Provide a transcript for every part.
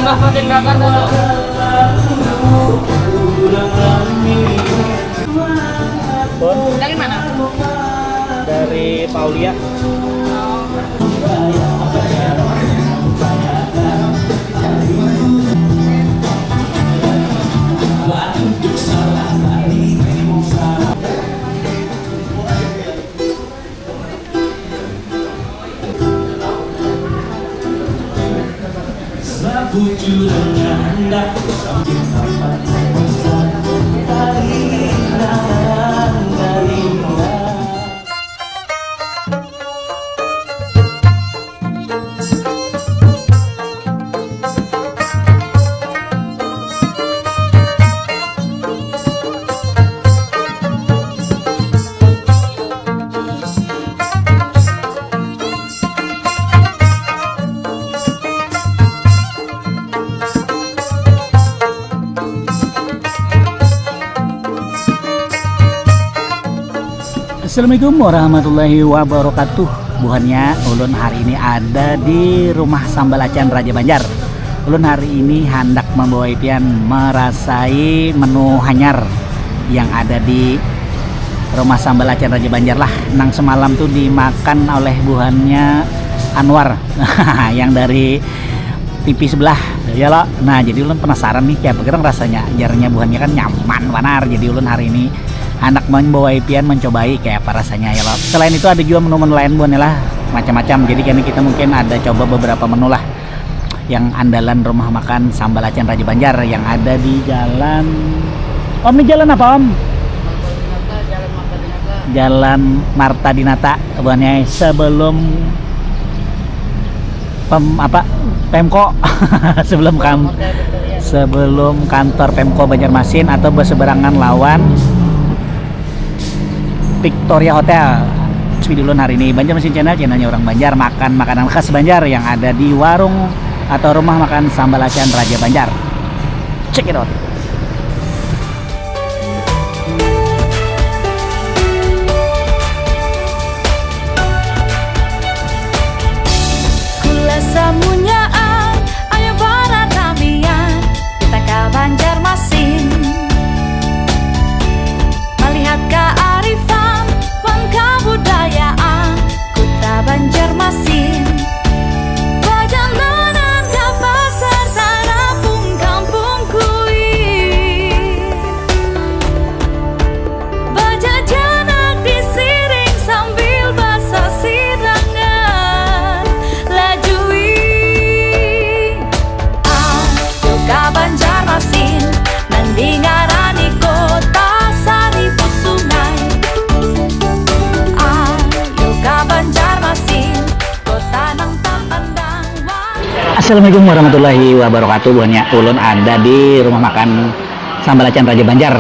tambah pertindakan dulu. Dari mana? Dari Paulia. Assalamualaikum warahmatullahi wabarakatuh. Buhannya ulun hari ini ada di rumah Sambalacan Raja Banjar. Ulun hari ini hendak membawa pian merasai menu hanyar yang ada di rumah Sambalacan Raja Banjar lah. Nang semalam tuh dimakan oleh buhannya Anwar yang dari pipi sebelah ya lo. Nah jadi ulun penasaran nih kayak bagaimana rasanya. Jarnya buhannya kan nyaman benar. Jadi ulun hari ini anak membawa pian mencobai kayak apa rasanya ya loh. Selain itu ada juga menu-menu lain buan lah macam-macam. Jadi kini kita mungkin ada coba beberapa menu lah yang andalan rumah makan Sambalacan Raja Banjar yang ada di jalan. Om ini jalan apa Om? Jalan Marta Dinata buannya sebelum Pemko sebelum kantor Pemko Banjarmasin atau berseberangan lawan Victoria Hotel. Video hari ini Banjarmasin channelnya orang Banjar makan makanan khas Banjar yang ada di warung atau rumah makan Sambalacan Raja Banjar. Check it out. Kula samunyaan ayo para tamian kita ke Banjarmasin melihat kearifan kebudayaan kota Banjarmasin. Perjalanan ke pasar sarapung kampung kuih, berjajanan disiring sambil basah sirangan lajui. Ayo ke Banjarmasin nandingarani kota Saribu Sungai. Assalamualaikum warahmatullahi wabarakatuh. Buahnya ulun ada di rumah makan Sambalacan Raja Banjar.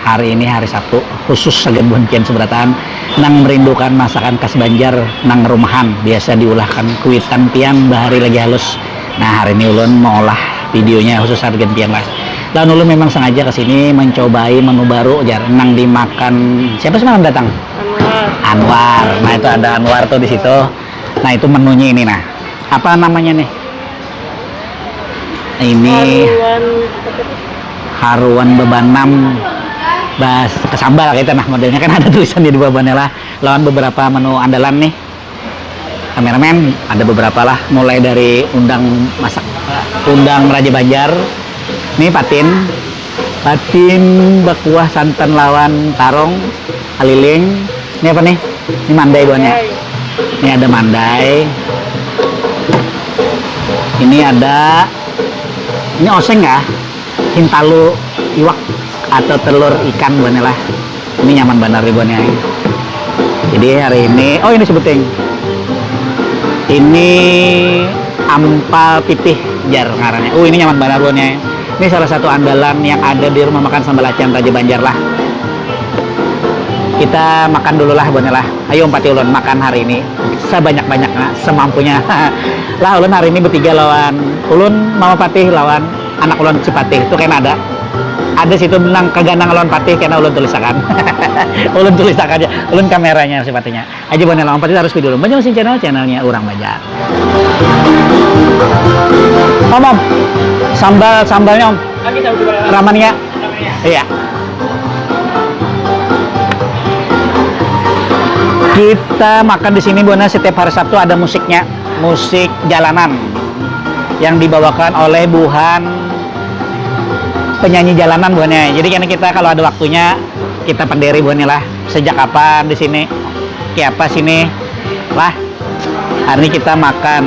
Hari ini hari Sabtu khusus saged buncen seberatan nang merindukan masakan khas Banjar nang rumahan biasa diulahkan kuitan pian bahari lagi halus. Nah hari ini ulun mau olah videonya khusus harga pian lah. Dan ulun memang sengaja kesini mencobai menu baru jar nang dimakan siapa sih malam datang? Anwar. Nah itu ada Anwar tuh di situ. Nah itu menunya ini nah. Apa namanya nih? Ini haruan bebanam bas kesambal kita nah modelnya kan ada tulisan di bebannya lah. Lawan beberapa menu andalan nih. Kameramen ada beberapa lah mulai dari undang Raja Banjar. Ini patin bakuah santan lawan tarong haliling. Ini apa nih? Ini mandai buahnya. Ini ada mandai. Ini oseng ya, hintalu iwak atau telur ikan buahnya lah. Ini nyaman benar ribuannya. Jadi hari ini, oh ini sebuting. Ini ampal pipih jar ngarannya. Oh ini nyaman benar buahnya. Ini salah satu andalan yang ada di rumah makan Sambalacan Raja Banjar lah. Kita makan dulu lah buahnya lah. Ayo empati ulun makan hari ini sebanyak-banyaknya semampunya. Lah ulun hari ini bertiga lawan ulun Mama Patih lawan anak ulun Cipatih itu kan ada situ menang kaganang lawan Patih karena ulun tulisakan. Ulun tulisakan aja ulun kameranya Cipatihnya aja buahnya lawan Patih harus video dulu Banjarmasin channelnya orang Banjar. Om Sambalnya Om. Lagi tahu coba. Ramania. Namanya. Iya. Kita makan di sini Buana setiap hari Sabtu ada musiknya, musik jalanan yang dibawakan oleh Buhan penyanyi jalanan Buana. Jadi karena kita kalau ada waktunya kita pendiri Buana lah. Sejak kapan di sini? Kayak apa sini? Lah. Hari ini kita makan.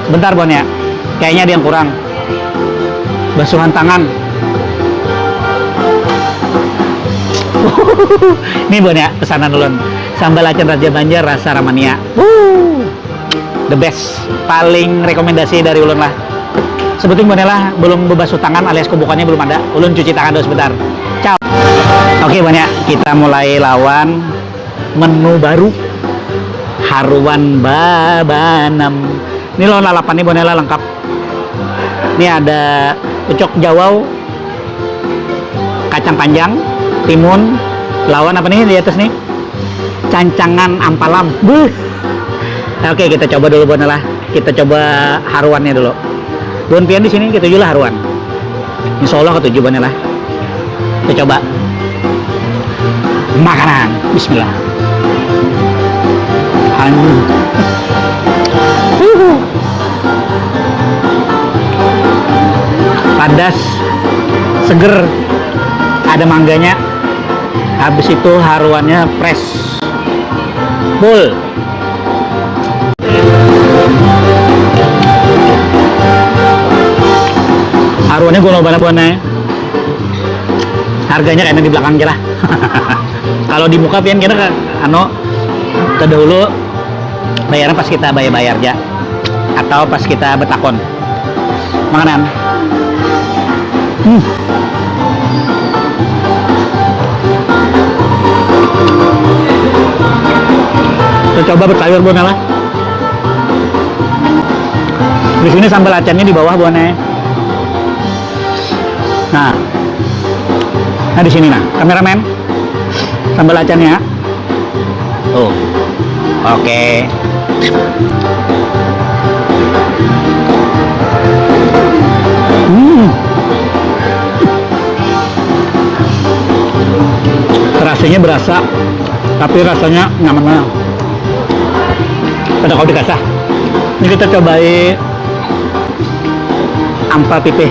Bentar Buana. Kayaknya ada yang kurang. Basuhan tangan. Ini Buana pesanan ulun. Sambal acan Raja Banjar rasa Ramania. The best, paling rekomendasi dari ulun lah. Sebutin Buana lah, belum bebasuh tangan alias kubukannya belum ada. Ulun cuci tangan dulu sebentar. Ciao. Oke Buana, kita mulai lawan menu baru. Haruan babanam. Ini lawan lalapan nih Buana lah lengkap. Ini ada ucok jawau, kacang panjang, timun, lawan apa nih di atas nih? Cancangan ampalam. Buh. Oke, kita coba dulu Buana lah. Kita coba haruannya dulu. Buan pian di sini kita jual haruan. Insya Allah ketujuh Buana lah. Kita coba. Makanan. Bismillah. Padas, seger, ada mangganya. Habis itu haruannya fresh. Full. Haruannya gue loba Buana. Harganya kayaknya di belakang aja lah. Kalau di muka pian kita ke dulu bayarnya pas kita bayar aja atau pas kita betakon. Makanan. Kita coba bertayur Buana lah. Di sini sambal acannya di bawah Buana. Nah di sini nah, kameramen, sambal acannya. Oh, oke. Rasanya berasa, tapi rasanya nyaman. Pada kau dikasah. Ini kita cobain ampal pipih.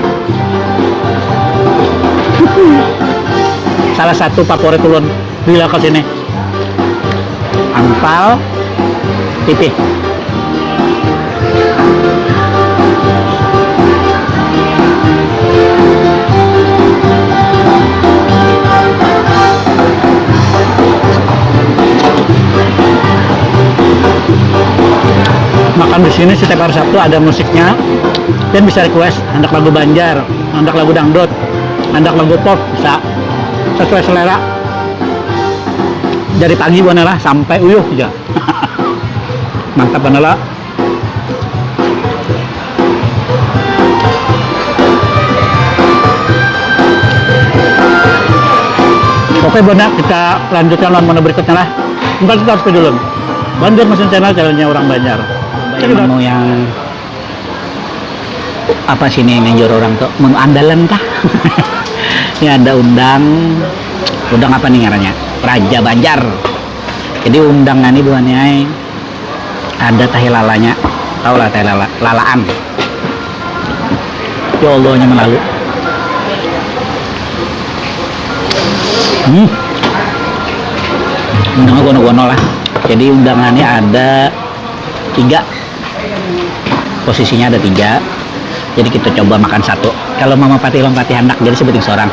Salah satu favorit ulun di lokasi ini. Ampal pipih. Makan di sini setiap hari Sabtu ada musiknya dan bisa request hendak lagu Banjar, hendak lagu dangdut, hendak lagu pop, bisa sesuai selera. Dari pagi Buana lah sampai uyuh aja. Mantap Buana lah. Oke Buana, kita lanjutkan lawan menu berikutnya lah. Entar kita harus dulu. Banjar Mesin Channel, channelnya orang Banjar. Menu yang apa sih nih yang orang tuh? Menu andalan kah? Ini ada udang apa nih ngarannya? Raja Banjar. Jadi undangan ini buahnya ada tahi lalanya, tau lah tahi lalaan. Ya Allahnya melalu. Undangan gono-gono lah. Jadi undangannya ada 3. Posisinya ada 3. Jadi kita coba makan 1. Kalau Mama Pati hendak jadi sebutin seorang.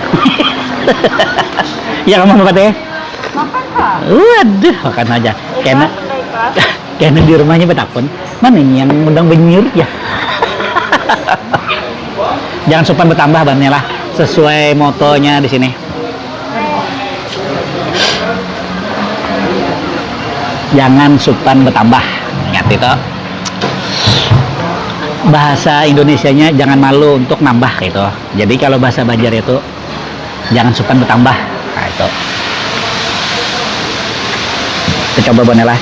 Ya Mama Pati. Makan kah? Waduh, makan aja. Karena di rumahnya betakon. Mana ini yang undang benyur ya? Jangan sopan bertambah bannya lah, sesuai motonya di sini. Jangan sopan bertambah. Ingat itu. Bahasa Indonesianya jangan malu untuk nambah gitu. Jadi kalau bahasa Banjar itu jangan sopan bertambah. Nah itu. Kita coba Buana lah.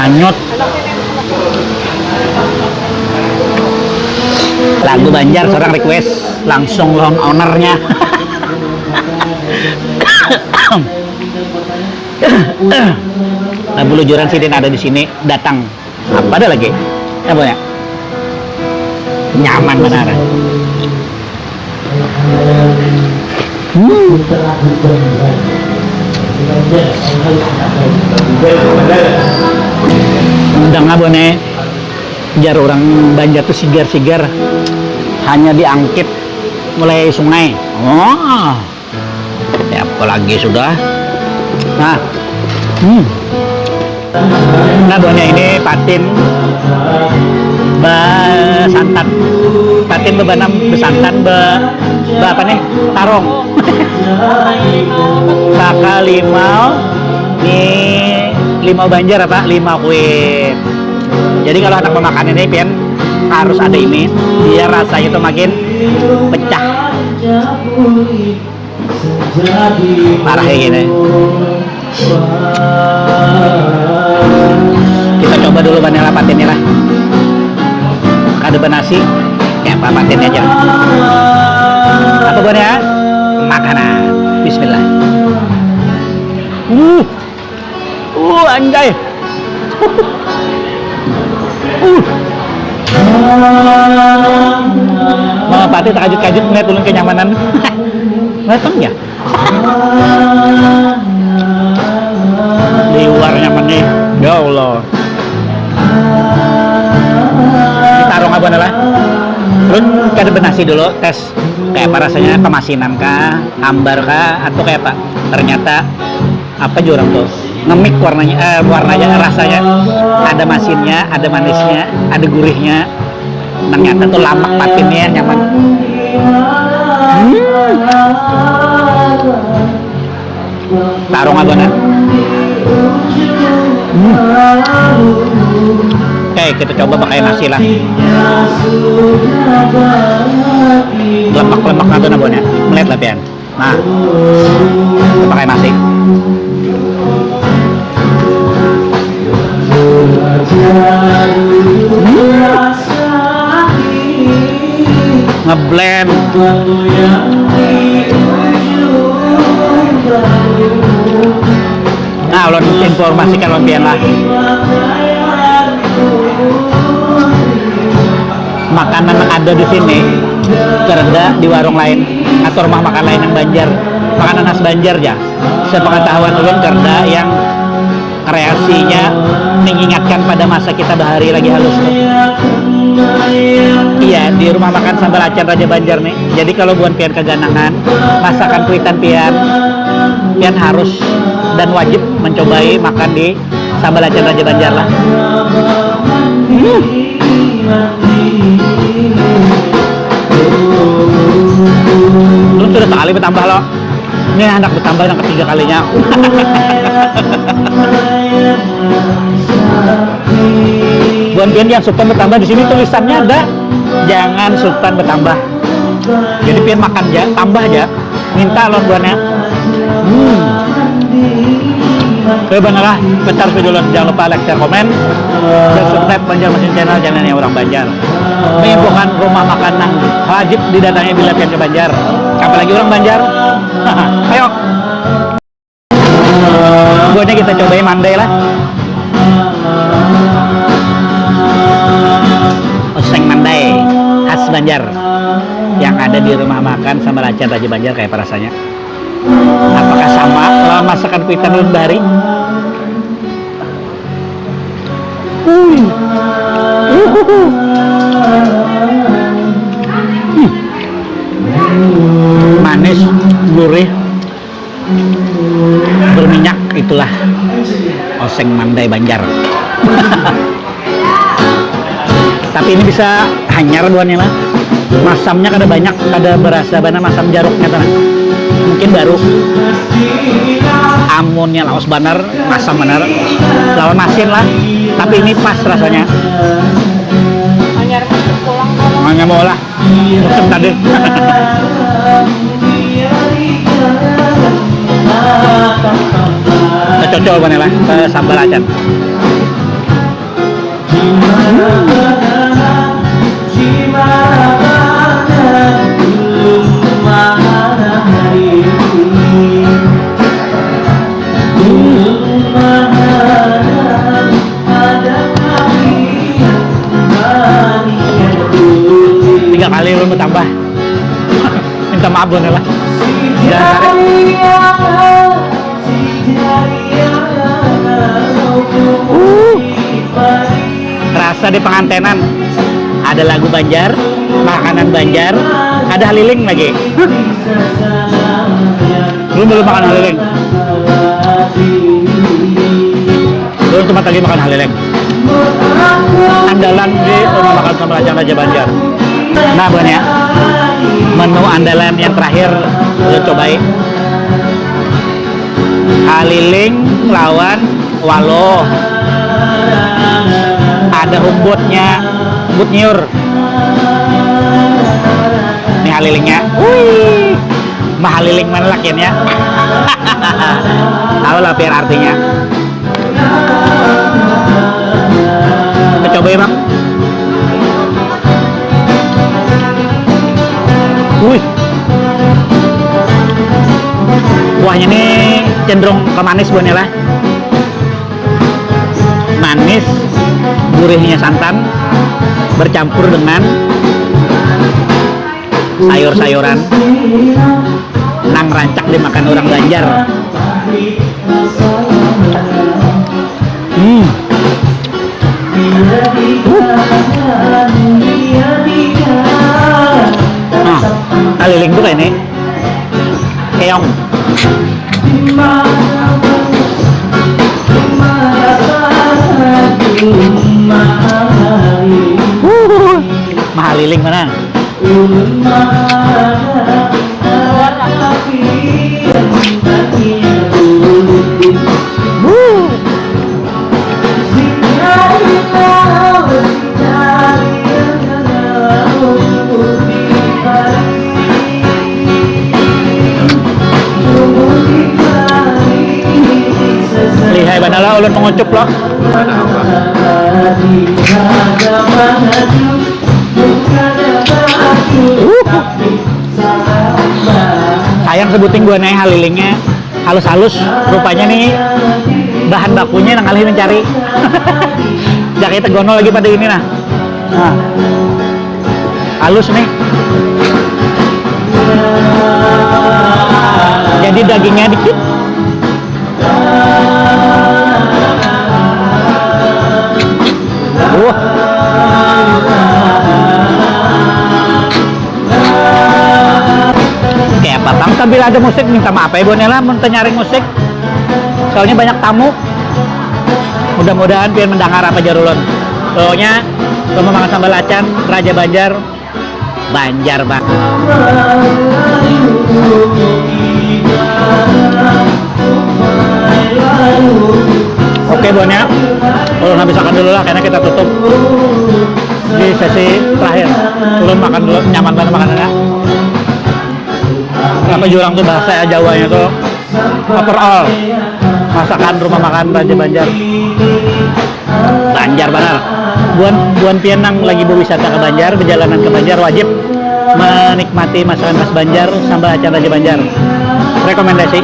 Hanyut. Lagu Banjar seorang request langsung lawan ownernya. Lagu lujuran Sidin ada di sini datang. Apa ada lagi? Apa ya? Nyaman benar. Undang abone jar orang Banjar tuh sigar-sigar hanya diangkit mulai sungai. Oh ya apalagi sudah. Nah nah buahnya ini patin besantan, patin bebanam besantan apa nih tarong. Kakak limau Banjar apa limau kue. Jadi kalau anak memakan ini pian harus ada ini biar rasanya itu makin pecah. Parah kayak gini. Kita coba dulu vanilla patinnya lah. Ada nasi kayak apa patinnya aja. Apa buahnya? Makanan. Bismillah. Anjay. Mama Pati terkajut-kajut melihat ulun kenyamanan. Matang ya? Liwar nyaman nih. Ya Allah. Tarong apa lah? Terus kada benasi dulu tes kayak apa rasanya, kemasinan kah, hambar kah, atau kayak apa? Ternyata apa jurang tuh ngemik warnanya rasanya ada masinnya, ada manisnya, ada gurihnya. Ternyata tuh lamak patinnya nyaman. Tarong abona. Oke, kita coba pakai nasi lah. Lemak-lemak nanti nabonnya, melihat lah pian. Nah, kita pakai nasi. Ngeblend. Nah, ulun informasikan ulun pian lah. Makanan yang ada di sini kereda di warung lain atau rumah makan lain yang Banjar, makanan khas Banjar ya. Sepengetahuan ulun kereda yang kreasinya mengingatkan pada masa kita bahari lagi halus tuh. Iya, di rumah makan Sambal Acan Raja Banjar nih. Jadi kalau buan pian keganangan masakan kuitan pian harus dan wajib mencobai makan di Sambal Acan Raja Banjar lah. Lu sudah sekali bertambah loh. Ini anak bertambah yang ketiga kalinya. Buan pian yang sultan bertambah di sini tulisannya ada, jangan sultan bertambah. Jadi pian makan aja, tambah aja. Minta loh buannya. Oke bener lah, bentar video lo, jangan lupa like, share, komen, dan subscribe Banjar Mesin Channel, channelnya orang Banjar. Menginfokan rumah makanan wajib didatangi bila pian ke Banjar. Apalagi orang Banjar. Ayo. Buatnya kita cobain mandai lah. Oseng mandai khas Banjar yang ada di rumah makan Sambal Acan Raja Banjar. Kayak apa rasanya? Apakah sama lawan masakan kuitan ulun bahari? Manis, gurih, berminyak, itulah oseng mandai Banjar. Tapi ini bisa hanyar duannya lah. Masamnya kada banyak, kada berasa bana masam jaruknya tanah. Mungkin baru amunnya laos banar, masam banar, lawan masin lah. Tapi ini pas rasanya. Anyar pulang. Hanya mau lah. Musim tadi. Kita cocok banget lah ke sambal acan. Tiga kali lu mau tambah. Minta maaf Bon lah. Jangan tarik. Rasa di pengantenan. Ada lagu Banjar, makanan Banjar, ada haliling lagi. Belum makan haliling. Belum cuma lagi makan haliling. Andalan di rumah makan sambal acan Raja Banjar. Nah Bon ya, menu andalan yang terakhir lo cobain. Haliling lawan walo. Ada humbutnya, humbut nyur. Ini halilingnya. Wih, mah haliling mana lakiannya? Tahu lah biar artinya. Kita coba ya bang. Wih, kuahnya nih cenderung ke manis Bon ya lah. Manis, gurihnya santan bercampur dengan sayur-sayuran. Nang rancak dimakan orang Banjar. Nah, haliling tuh kayak ini keong. Mahaliling mana? Lihai banala ulun mengucup loh. Sayang sebutin gua naik halilingnya halus-halus, rupanya nih bahan bakunya nang alih mencari. Jaketnya tegono lagi pada ini nah. Nah, halus nih. Jadi dagingnya dikit. Kayak apa bang? Sambil ada musik minta maaf ya Bonela, minta nyari musik. Soalnya banyak tamu. Mudah-mudahan biar mendengar apa jarulun. Pokoknya rumah makan sambal acan Raja Banjar, Banjar bang. Oke Bon ya, ulun habiskan dulu lah karena kita tutup di sesi terakhir. Ulun makan dulu, nyaman banget makanannya. Apa jurang tuh bahasa Jawanya tuh overall masakan rumah makan Raja Banjar. Banjar benar. Buan pianang lagi berwisata ke Banjar, perjalanan ke Banjar wajib menikmati masakan khas Banjar, sambal acan Raja Banjar. Rekomendasi.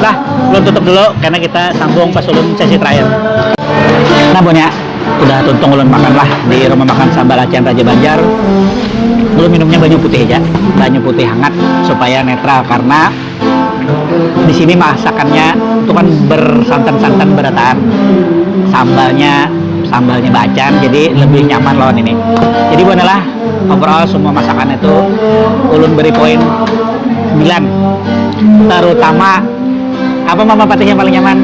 Lah, belum tutup dulu karena kita sambung pas ulun sesi terakhir. Nah Bon ya, udah tuntung ulun makan lah di rumah makan sambal acan Raja Banjar. Ulun minumnya banyu putih aja, banyu putih hangat supaya netral karena di sini masakannya itu kan bersantan-santan berataan. Sambalnya bacan, jadi lebih nyaman lawan ini. Jadi Bonelah, overall semua masakan itu ulun beri poin 9. Terutama apa mama patihnya paling nyaman?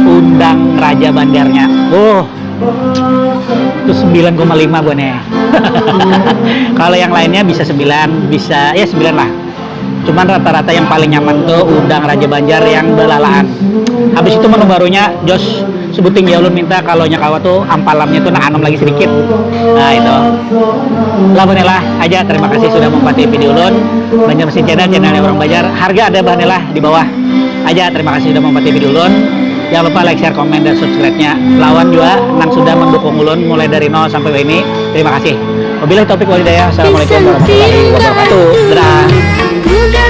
Undang Raja Banjarnya. Itu 9,5 Bone. Kalau yang lainnya bisa 9, bisa ya 9 lah. Cuman rata-rata yang paling nyaman tuh Undang Raja Banjar yang belalaan. Habis itu menu barunya Jos sebuting ya ulun minta kalau nyakawa tuh ampalamnya tuh nak anom lagi sedikit. Nah itu. Lah aja, terima kasih sudah membantu video ulun. Banjar Mesin channelnya orang Banjar. Harga ada bahannya di bawah. Aja, terima kasih sudah membantu video ulun. Jangan lupa like, share, komen, dan subscribe-nya. Lawan juga yang sudah mendukung ulun mulai dari 0 sampai ini. Terima kasih. Wabillahi taufik wal hidayah. Assalamualaikum warahmatullahi wabarakatuh. Dadah.